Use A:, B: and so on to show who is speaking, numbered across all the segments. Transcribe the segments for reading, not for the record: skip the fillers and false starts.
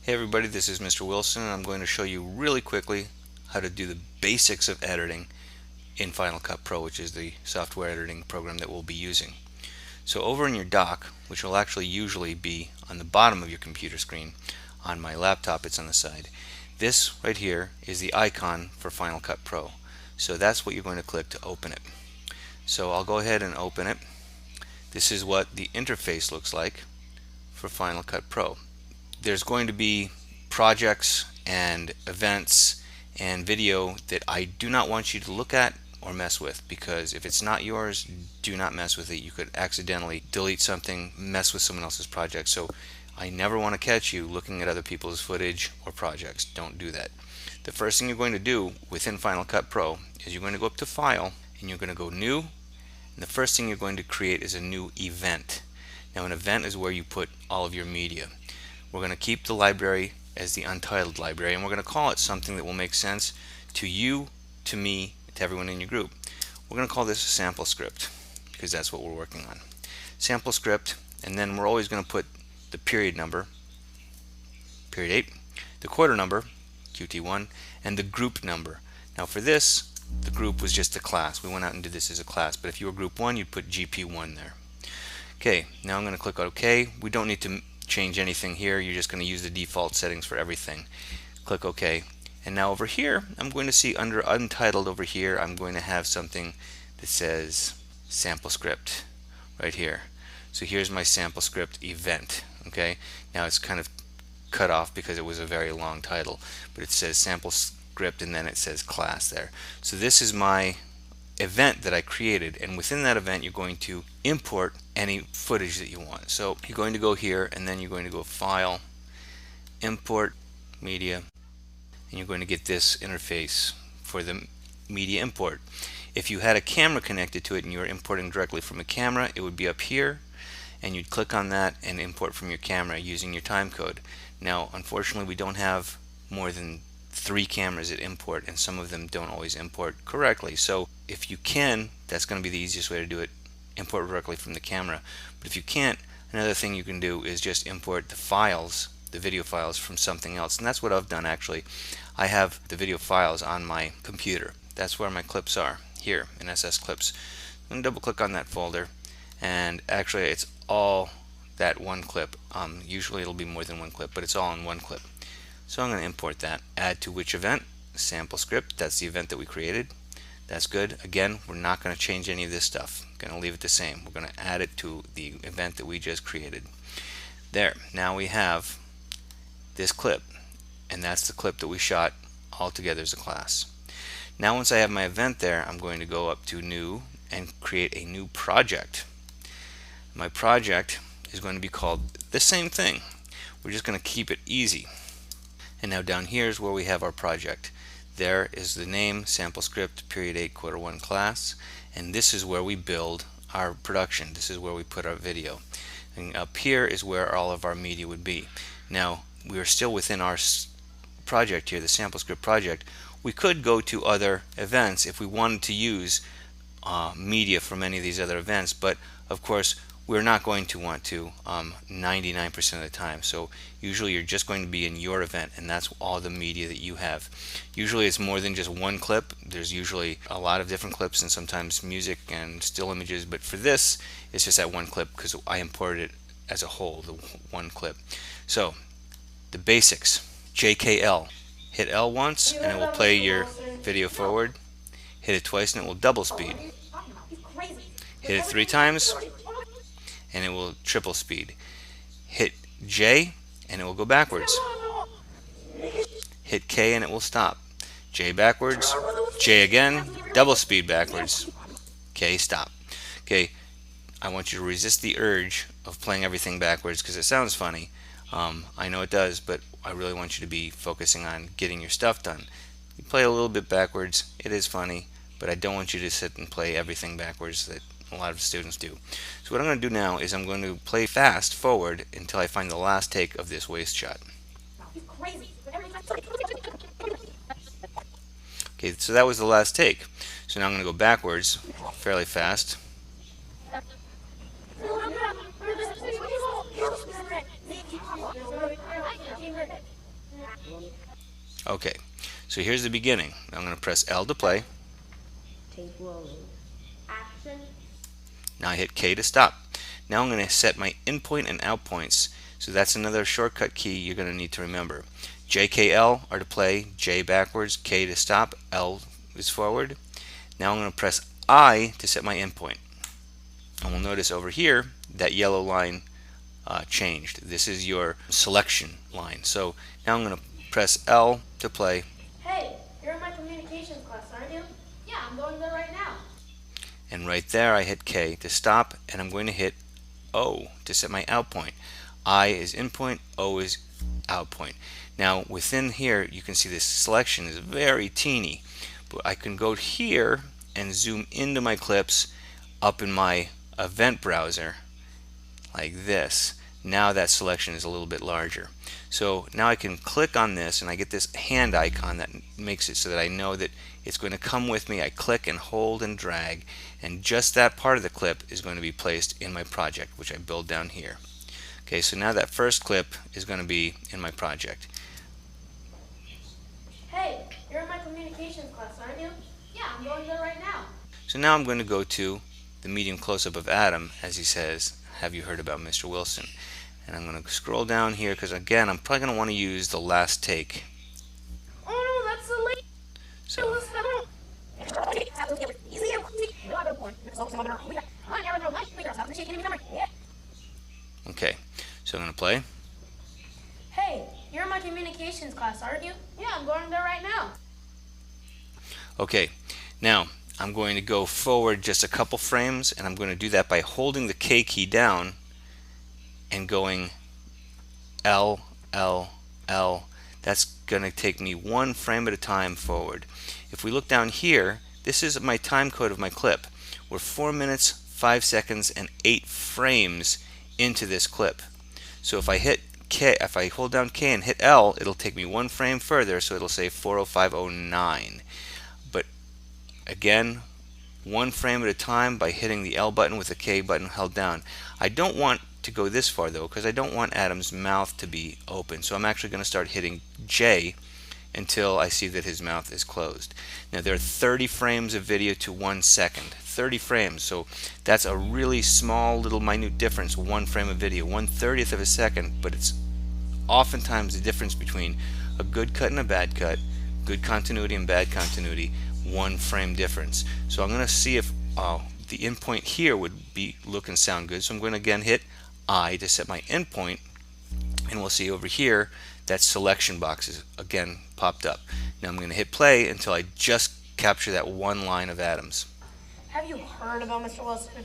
A: Hey everybody, this is Mr. Wilson and I'm going to show you really quickly how to do the basics of editing in Final Cut Pro, which is the software editing program that we'll be using. So over in your dock, which will actually usually be on the bottom of your computer screen, on my laptop it's on the side. This right here is the icon for Final Cut Pro. So that's what you're going to click to open it. So I'll go ahead and open it. This is what the interface looks like for Final Cut Pro. There's going to be projects and events and video that I do not want you to look at or mess with, because if it's not yours, do not mess with it. You could accidentally delete something, mess with someone else's project. So I never want to catch you looking at other people's footage or projects. Don't do that. The first thing you're going to do within Final Cut Pro is you're going to go up to File and you're going to go New, and the first thing you're going to create is a new event. Now an event is where you put all of your media. We're going to keep the library as the Untitled library, and we're going to call it something that will make sense to you, to me, to everyone in your group. We're going to call this a sample script because that's what we're working on. Sample script, and then we're always going to put the period number, period 8, the quarter number, QT1, and the group number. Now for this, the group was just a class. We went out and did this as a class, but if you were group 1, you'd put GP1 there. Okay, now I'm going to click OK. We don't need to change anything here. You're just going to use the default settings for everything. Click OK. And now over here, I'm going to see under Untitled over here, I'm going to have something that says sample script right here. So here's my sample script event. Okay, now it's kind of cut off because it was a very long title, but it says sample script and then it says class there. So this is my event that I created, and within that event you're going to import any footage that you want. So you're going to go here and then you're going to go File, Import Media, and you're going to get this interface for the media import. If you had a camera connected to it and you were importing directly from a camera, it would be up here and you'd click on that and import from your camera using your timecode. Now unfortunately we don't have more than 3 cameras that import, and some of them don't always import correctly. So if you can, that's going to be the easiest way to do it, import directly from the camera. But if you can't, another thing you can do is just import the files, the video files, from something else, and that's what I've done actually. I have the video files on my computer. That's where my clips are, here in SS Clips. I'm going to double click on that folder, and actually it's all that one clip. Usually it'll be more than one clip, but it's all in one clip. So I'm going to import that. Add to which event? Sample script. That's the event that we created. That's good. Again, we're not going to change any of this stuff. Going to leave it the same. We're going to add it to the event that we just created. There. Now we have this clip, and that's the clip that we shot all together as a class. Now once I have my event there, I'm going to go up to New and create a new project. My project is going to be called the same thing. We're just going to keep it easy. And now down here is where we have our project. There is the name, sample script, period 8, quarter 1 class, and this is where we build our production. This is where we put our video. And up here is where all of our media would be. Now we are still within our project here, the sample script project. We could go to other events if we wanted to use media from any of these other events, but of course we're not going to want to 99% of the time. So usually you're just going to be in your event, and that's all the media that you have. Usually it's more than just one clip. There's usually a lot of different clips and sometimes music and still images, but for this it's just that one clip because I imported it as a whole, the one clip. So the basics: JKL. Hit L once and it will play your video forward. Hit it twice and it will double speed. Hit it 3 times and it will triple speed. Hit J and it will go backwards. Hit K and it will stop. J backwards, J again, double speed backwards. K, stop. Okay, I want you to resist the urge of playing everything backwards because it sounds funny. I know it does, but I really want you to be focusing on getting your stuff done. You play a little bit backwards, it is funny, but I don't want you to sit and play everything backwards that a lot of students do. So what I'm going to do now is I'm going to play fast forward until I find the last take of this waist shot. Okay, so that was the last take. So now I'm going to go backwards fairly fast. Okay, so here's the beginning. I'm going to press L to play.
B: Tape rolling. Action.
A: Now I hit K to stop. Now I'm going to set my in point and out points. So that's another shortcut key you're going to need to remember. J, K, L are to play, J backwards, K to stop, L is forward. Now I'm going to press I to set my in point. And we'll notice over here that yellow line changed. This is your selection line. So now I'm going to press L to play.
B: Hey, you're in my communications class, aren't you? Yeah, I'm going there right now.
A: And right there I hit K to stop, and I'm going to hit O to set my out point. I is in point, O is out point. Now within here you can see this selection is very teeny, but I can go here and zoom into my clips up in my event browser like this. Now that selection is a little bit larger. So now I can click on this and I get this hand icon that makes it so that I know that it's going to come with me. I click and hold and drag, and just that part of the clip is going to be placed in my project, which I build down here. Okay, so now that first clip is going to be in my project.
B: Hey, you're in my communications class, aren't you? Yeah, I'm going there right now.
A: So now I'm going to go to the medium close-up of Adam as he says, "Have you heard about Mr. Wilson?" And I'm going to scroll down here because again I'm probably going to want to use the last take.
B: Oh no, that's the late.
A: So okay, so I'm going to play.
B: Hey, you're in my communications class, aren't you? Yeah, I'm going there right now.
A: Okay, now I'm going to go forward just a couple frames, and I'm going to do that by holding the K key down and going L, L, L. That's going to take me one frame at a time forward. If we look down here, this is my time code of my clip. We're 4 minutes, 5 seconds, and 8 frames into this clip. So if I hit K, if I hold down K and hit L, it'll take me one frame further, so it'll say 4:05:09. But again, one frame at a time by hitting the L button with the K button held down. I don't want to go this far though, because I don't want Adam's mouth to be open. So I'm actually going to start hitting J until I see that his mouth is closed. Now there are 30 frames of video to 1 second. 30 frames, so that's a really small little minute difference, one frame of video, 1/30th of a second, but it's oftentimes the difference between a good cut and a bad cut, good continuity and bad continuity, one frame difference. So I'm going to see if the endpoint here would be look and sound good. So I'm going to again hit I to set my endpoint, and we'll see over here that selection box is again popped up. Now I'm going to hit play until I just capture that one line of Adams.
B: Have you heard about Mr. Wilson?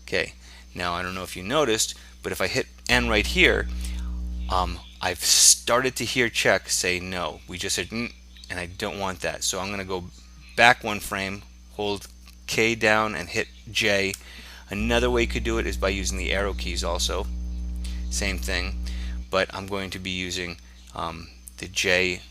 A: Okay, now I don't know if you noticed, but if I hit N right here, I've started to hear check say no. We just said and I don't want that. So I'm going to go back one frame, hold K down and hit J. Another way you could do it is by using the arrow keys also. Same thing, but I'm going to be using the J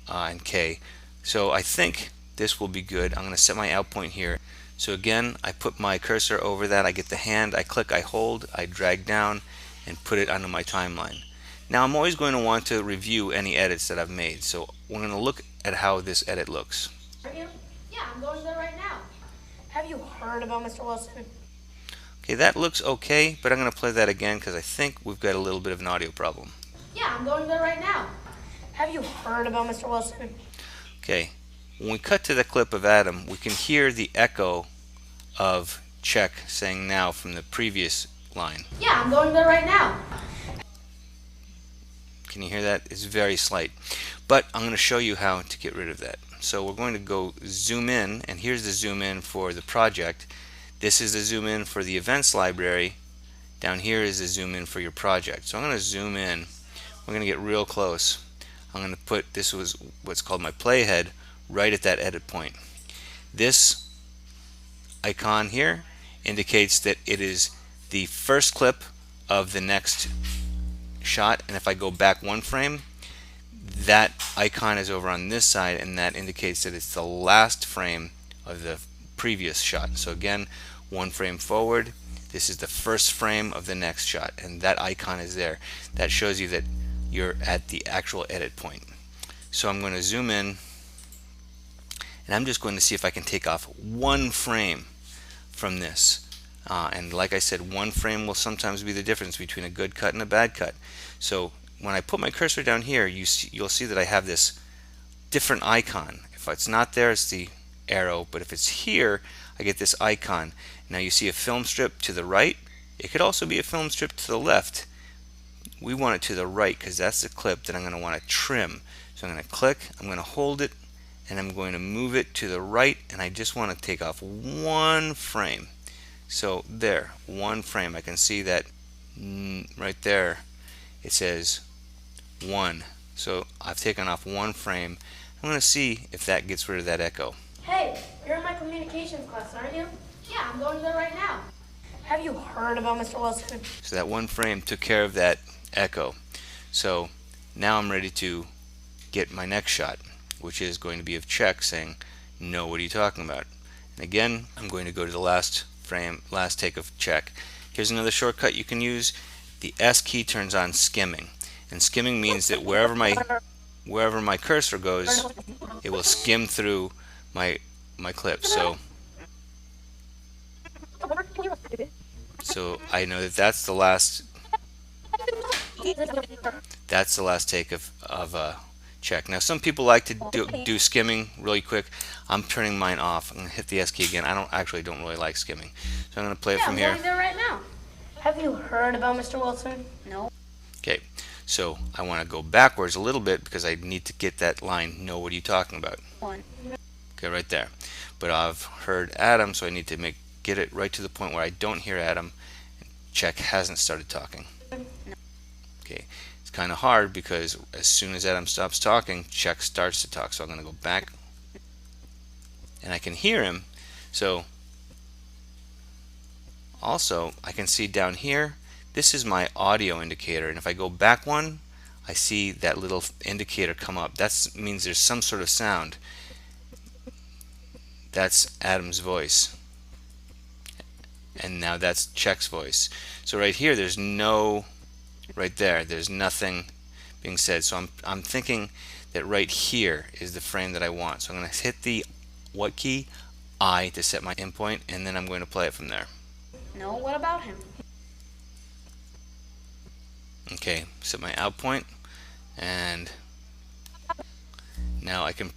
A: and K. So I think this will be good. I'm going to set my out point here. So again, I put my cursor over that. I get the hand, I click, I hold, I drag down and put it onto my timeline. Now I'm always going to want to review any edits that I've made. So we're going to look at how this edit looks.
B: Are you? Yeah, I'm going there right now. Have you heard about Mr. Wilson?
A: Okay, that looks okay, but I'm going to play that again because I think we've got a little bit of an audio problem.
B: Yeah, I'm going there right now. Have you heard about Mr. Wilson?
A: Okay, when we cut to the clip of Adam, we can hear the echo of check saying now from the previous line.
B: Yeah, I'm going there right now.
A: Can you hear that? It's very slight. But I'm going to show you how to get rid of that. So we're going to go zoom in, and here's the zoom in for the project. This is the zoom in for the events library. Down here is the zoom in for your project. So I'm going to zoom in. We're going to get real close. I'm going to put, this was what's called my playhead, right at that edit point. This icon here indicates that it is the first clip of the next shot, and if I go back one frame, that icon is over on this side, and that indicates that it's the last frame of the previous shot. So again, one frame forward, this is the first frame of the next shot, and that icon is there. That shows you that you're at the actual edit point. So I'm going to zoom in, and I'm just going to see if I can take off one frame from this. And like I said, one frame will sometimes be the difference between a good cut and a bad cut. So when I put my cursor down here, you'll see that I have this different icon. If it's not there, it's the arrow, but if it's here, I get this icon. Now you see a film strip to the right. It could also be a film strip to the left. We want it to the right because that's the clip that I'm going to want to trim. So I'm going to click, I'm going to hold it, and I'm going to move it to the right, and I just want to take off one frame. So there, one frame. I can see that right there it says 1. So I've taken off one frame. I'm going to see if that gets rid of that echo.
B: Hey, you're in my communications class, aren't you? Yeah, I'm going there right now. Have you heard about Mr. Wilson?
A: So that one frame took care of that echo. So now I'm ready to get my next shot, which is going to be of Check saying, "No, what are you talking about?" And again, I'm going to go to the last frame, last take of Check. Here's another shortcut you can use. The S key turns on skimming, and skimming means that wherever my cursor goes, it will skim through my clip. So I know that that's the last take of Check. Now some people like to do skimming really quick. I'm turning mine off. I'm going to hit the S key again. I don't really like skimming. So I'm going to play it from here.
B: I'm going there right now. Have you heard about Mr. Wilson? No.
A: Okay, so I want to go backwards a little bit because I need to get that line, "No, what are you talking about?"
B: 1.
A: Okay, right there. But I've heard Adam, so I need to get it right to the point where I don't hear Adam. Check hasn't started talking. Okay, it's kind of hard because as soon as Adam stops talking, Check starts to talk. So I'm going to go back, and I can hear him. So also I can see down here, this is my audio indicator, and if I go back one, I see that little indicator come up. That means there's some sort of sound. That's Adam's voice, and now that's Check's voice. So right here, there's nothing being said. So I'm thinking that right here is the frame that I want. So I'm going to hit the what key? I, to set my in point, and then I'm going to play it from there.
B: No, what about him?
A: Okay, set my out point, and now I can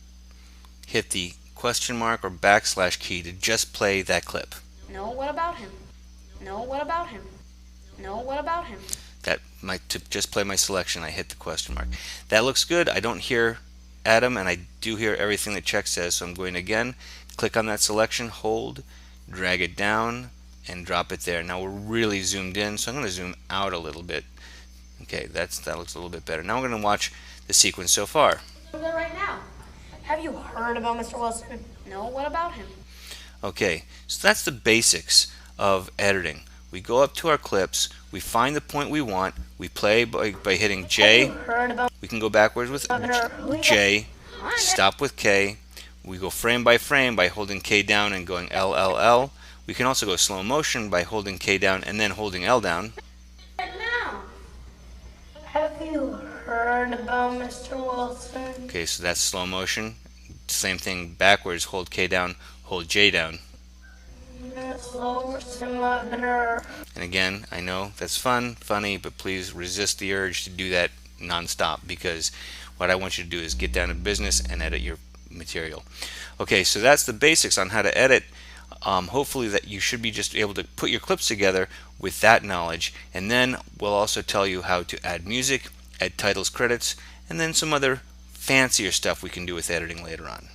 A: hit the question mark or backslash key to just play that clip.
B: No, what about him? No, what about him? No, what about him?
A: To just play my selection, I hit the question mark. That looks good. I don't hear Adam, and I do hear everything that Check says. So I'm going to again click on that selection, hold, drag it down, and drop it there. Now we're really zoomed in, so I'm going to zoom out a little bit. Okay, that looks a little bit better. Now we're going to watch the sequence so far.
B: I'm there right now. Have you heard about Mr. Wilson? No, what about him?
A: Okay, so that's the basics of editing. We go up to our clips, we find the point we want, we play by hitting J. We can go backwards with J, stop with K. We go frame by frame by holding K down and going L, L, L. We can also go slow motion by holding K down and then holding L down.
B: Right now. Have you heard about Mr. Wilson?
A: Okay, so that's slow motion. Same thing backwards, hold K down, hold J down. And again, I know that's funny, but please resist the urge to do that non-stop, because what I want you to do is get down to business and edit your material. Okay, so that's the basics on how to edit. Hopefully that you should be just able to put your clips together with that knowledge, and then we'll also tell you how to add music, add titles, credits, and then some other fancier stuff we can do with editing later on.